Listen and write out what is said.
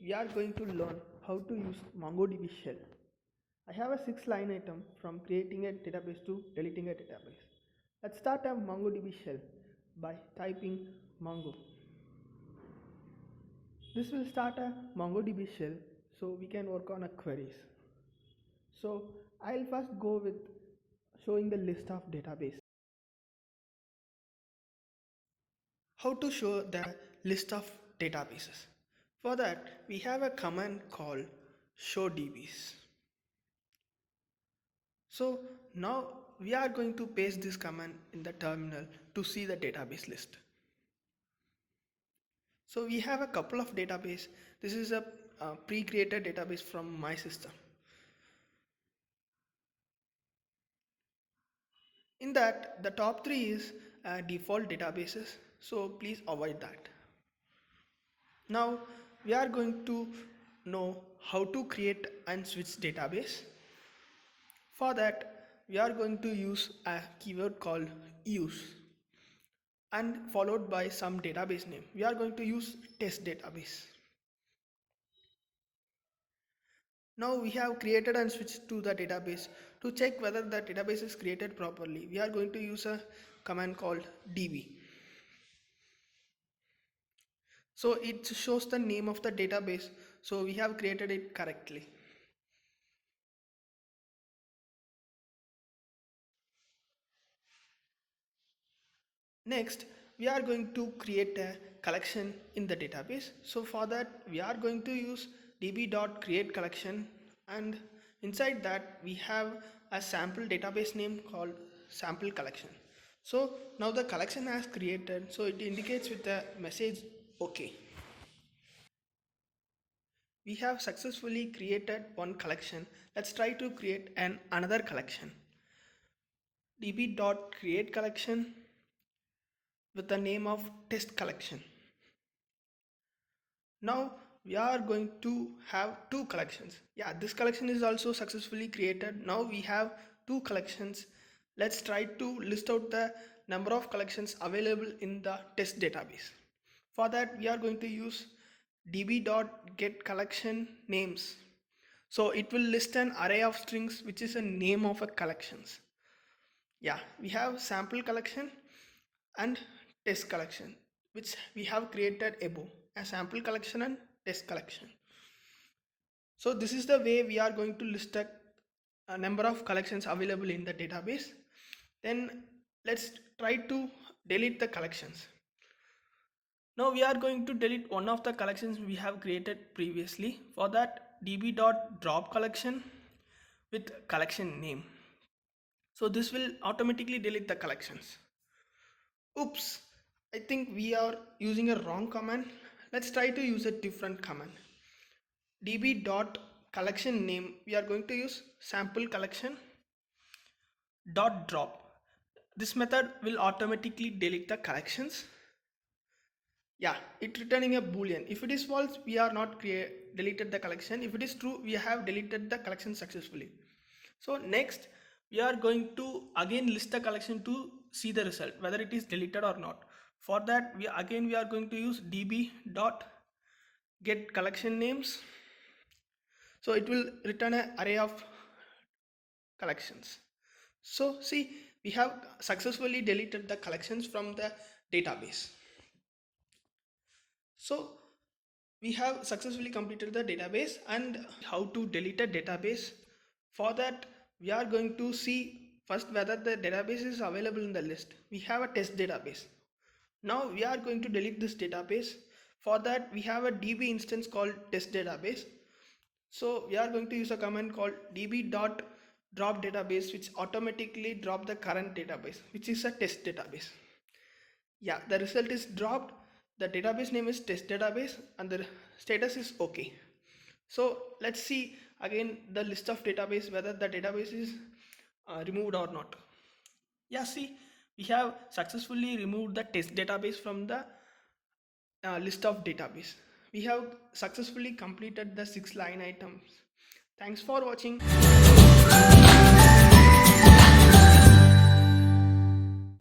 we are going to learn how to use MongoDB shell. I have a 6-line item from creating a database to deleting a database. Let's start a MongoDB shell by typing mongo. This will start a MongoDB shell so we can work on a queries. So I'll first go with showing the list of database. How to show the list of databases? For that, we have a command called show DBs. So now we are going to paste this command in the terminal to see the database list. So we have a couple of database. This is a pre-created database from my system. In that, the top 3 is default databases, so please avoid that. Now we are going to know how to create and switch database. For that, we are going to use a keyword called use and followed by some database name. We are going to use test database. Now we have created and switched to the database. To check whether the database is created properly, we are going to use a command called db. So it shows the name of the database, so we have created it correctly. Next, we are going to create a collection in the database. So for that, we are going to use db.createCollection, and inside that we have a sample database name called sample collection. So now the collection has created, so it indicates with the message OK. We have successfully created one collection. Let's try to create another collection. db.createCollection with the name of test collection. Now we are going to have 2 collections. Yeah, this collection is also successfully created. Now we have 2 collections. Let's try to list out the number of collections available in the test database. For that, we are going to use db.getCollection names. So it will list an array of strings which is a name of a collections. Yeah, we have sample collection and test collection, which we have created above, a sample collection and test collection. So this is the way we are going to list a number of collections available in the database. Then let's try to delete the collections. Now we are going to delete one of the collections we have created previously. For that, db.drop collection with collection name. So this will automatically delete the collections. Oops, I think we are using a wrong command. Let's try to use a different command. db.collection name, we are going to use sample collection dot drop. This method will automatically delete the collections. Yeah, it returning a boolean. If it is false, we are not deleted the collection. If it is true, we have deleted the collection successfully. So next, we are going to again list the collection to see the result, whether it is deleted or not. For that, we are going to use db.getCollection names. So it will return an array of collections. So see, we have successfully deleted the collections from the database. So we have successfully completed the database and how to delete a database. For that, we are going to see first whether the database is available in the list. We have a test database. Now we are going to delete this database. For that, we have a DB instance called test database. So we are going to use a command called db.dropDatabase, which automatically drop the current database, which is a test database. Yeah, the result is dropped. The database name is test database and the status is OK. So let's see again the list of database, whether the database is removed or not. Yeah, see, we have successfully removed the test database from the list of database. We have successfully completed the 6 line items. Thanks for watching.